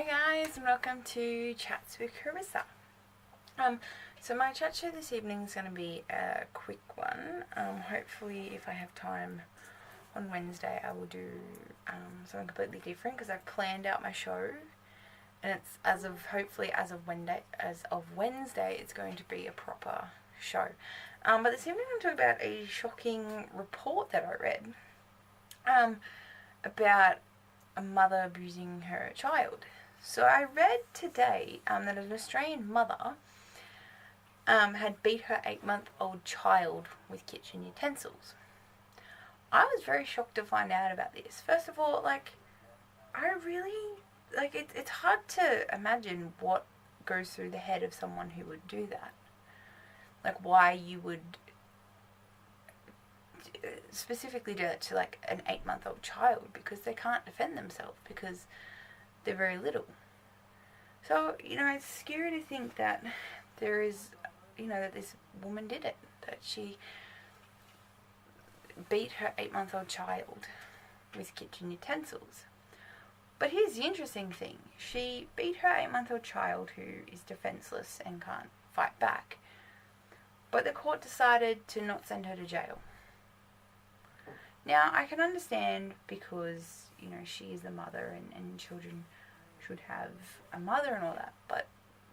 Hi guys, and welcome to Chats with Carissa. So my chat show this evening is going to be a quick one. Hopefully, if I have time on Wednesday, I will do something completely different because I've planned out my show, and it's as of Wednesday, it's going to be a proper show. But this evening, I'm talking about a shocking report that I read about a mother abusing her child. So I read today that an Australian mother had beat her 8-month-old child with kitchen utensils. I was very shocked to find out about this. First of all, it's hard to imagine what goes through the head of someone who would do that. Like, why you would specifically do that to like an 8-month-old child, because they can't defend themselves because they're very little. So, it's scary to think that there is, that this woman did it, that she beat her 8-month-old child with kitchen utensils. But here's the interesting thing. She beat her 8-month-old child who is defenseless and can't fight back. But the court decided to not send her to jail. Now, I can understand because, she is the mother and children should have a mother and all that. But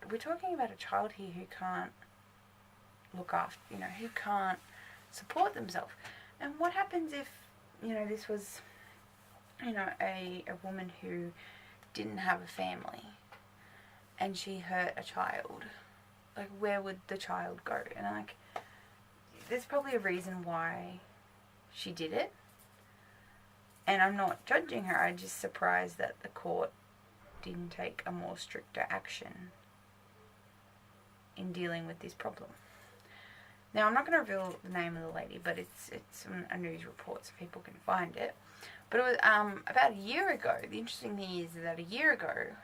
we're talking about a child here who can't look after, who can't support themselves. And what happens if, this was, a woman who didn't have a family and she hurt a child? Like, where would the child go? And, there's probably a reason why she did it. And I'm not judging her, I'm just surprised that the court didn't take a more stricter action in dealing with this problem. Now, I'm not going to reveal the name of the lady, but it's a news report so people can find it. But it was about a year ago. The interesting thing is that a year ago,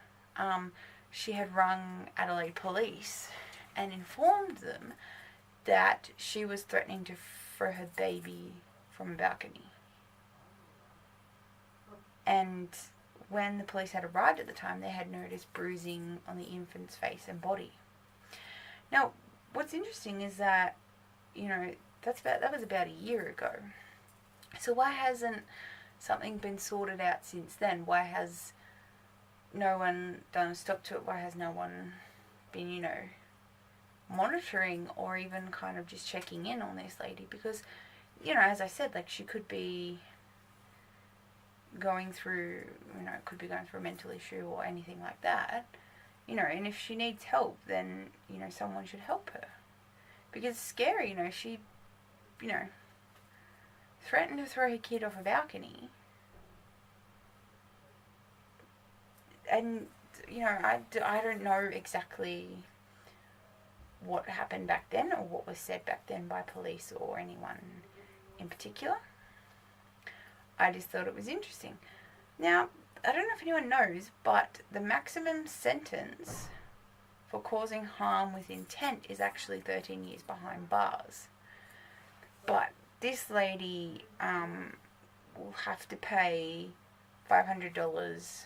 she had rung Adelaide Police and informed them that she was threatening to throw her baby from a balcony. And when the police had arrived at the time, they had noticed bruising on the infant's face and body. Now, what's interesting is that, that was about a year ago. So why hasn't something been sorted out since then? Why has no one done a stop to it? Why has no one been, monitoring or even kind of just checking in on this lady? Because, as I said, she could be going through, a mental issue or anything like that, and if she needs help, then, someone should help her. Because it's scary, she, threatened to throw her kid off a balcony. And, I don't know exactly what happened back then or what was said back then by police or anyone in particular. I just thought it was interesting. Now, I don't know if anyone knows, but the maximum sentence for causing harm with intent is actually 13 years behind bars. But this lady will have to pay $500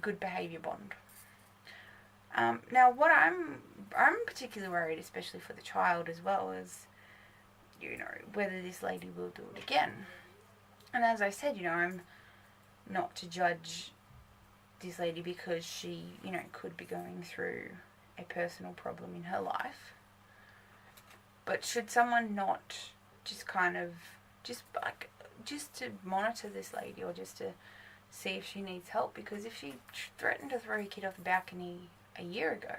good behaviour bond. Now, what I'm particularly worried, especially for the child as well, is whether this lady will do it again. And as I said, I'm not to judge this lady because she, could be going through a personal problem in her life. But should someone not just just to monitor this lady or just to see if she needs help? Because if she threatened to throw her kid off the balcony a year ago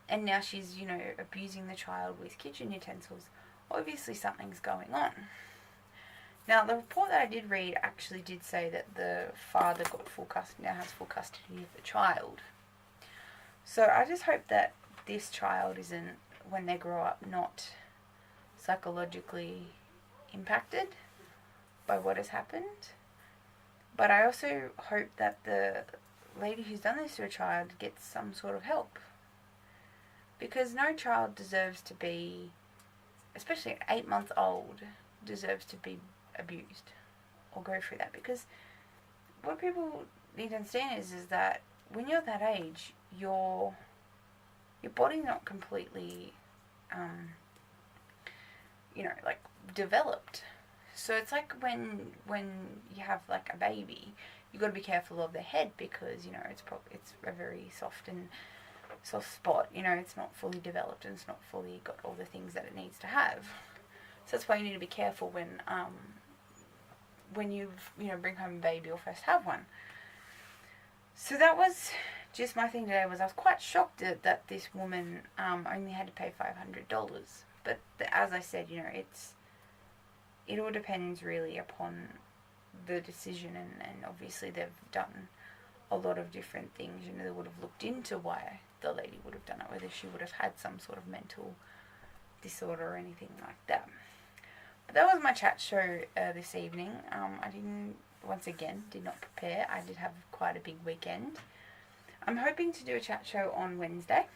and now she's, abusing the child with kitchen utensils, obviously something's going on. Now, the report that I did read actually did say that the father now has full custody of the child. So I just hope that this child isn't, when they grow up, not psychologically impacted by what has happened. But I also hope that the lady who's done this to a child gets some sort of help. Because no child deserves to be, especially at 8 months old, deserves to be abused or go through that. Because what people need to understand is that when you're that age, your body's not completely, like developed. So it's like when you have like a baby, you got to be careful of the head because it's a very soft spot. It's not fully developed and it's not fully got all the things that it needs to have. So that's why you need to be careful when you bring home a baby or first have one. So that was just my thing today. I was quite shocked that this woman only had to pay $500. But as I said, it all depends really upon the decision, and obviously they've done a lot of different things. They would have looked into why the lady would have done it, whether she would have had some sort of mental disorder or anything like that. But that was my chat show this evening. I did not prepare. I did have quite a big weekend. I'm hoping to do a chat show on Wednesday,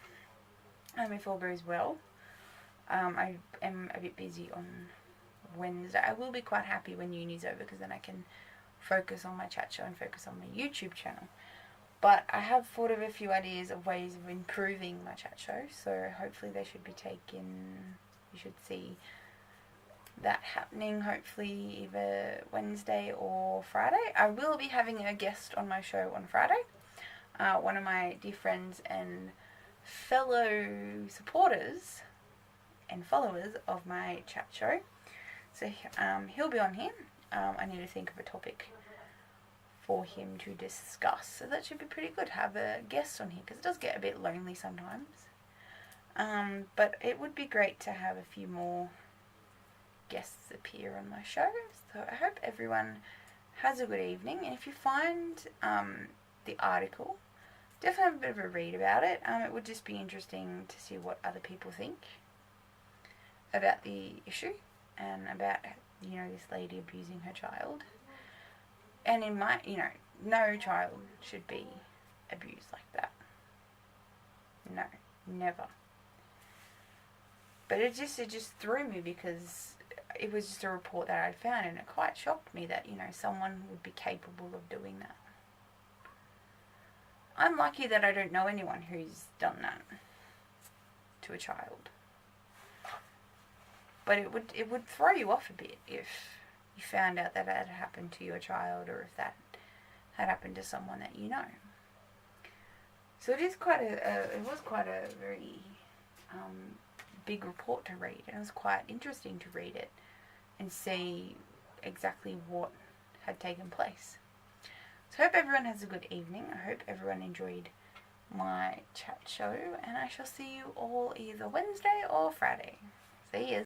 if all goes well. I am a bit busy on Wednesday. I will be quite happy when uni's over because then I can focus on my chat show and focus on my YouTube channel. But I have thought of a few ideas of ways of improving my chat show, so hopefully they should be taken. You should see that happening hopefully either Wednesday or Friday. I will be having a guest on my show on Friday, one of my dear friends and fellow supporters and followers of my chat show. So he'll be on here. I need to think of a topic for him to discuss, so that should be pretty good. Have a guest on here because it does get a bit lonely sometimes. But it would be great to have a few more guests appear on my show. So I hope everyone has a good evening, and if you find the article, definitely have a bit of a read about it. It would just be interesting to see what other people think about the issue and about this lady abusing her child. And in my no child should be abused like that. No, never. But it just threw me because it was just a report that I'd found, and it quite shocked me that someone would be capable of doing that. I'm lucky that I don't know anyone who's done that to a child. But it would throw you off a bit if you found out that had happened to your child, or if that had happened to someone that you know. So it was quite a very big report to read, and it was quite interesting to read it and see exactly what had taken place. So I hope everyone has a good evening. I hope everyone enjoyed my chat show, and I shall see you all either Wednesday or Friday. See you.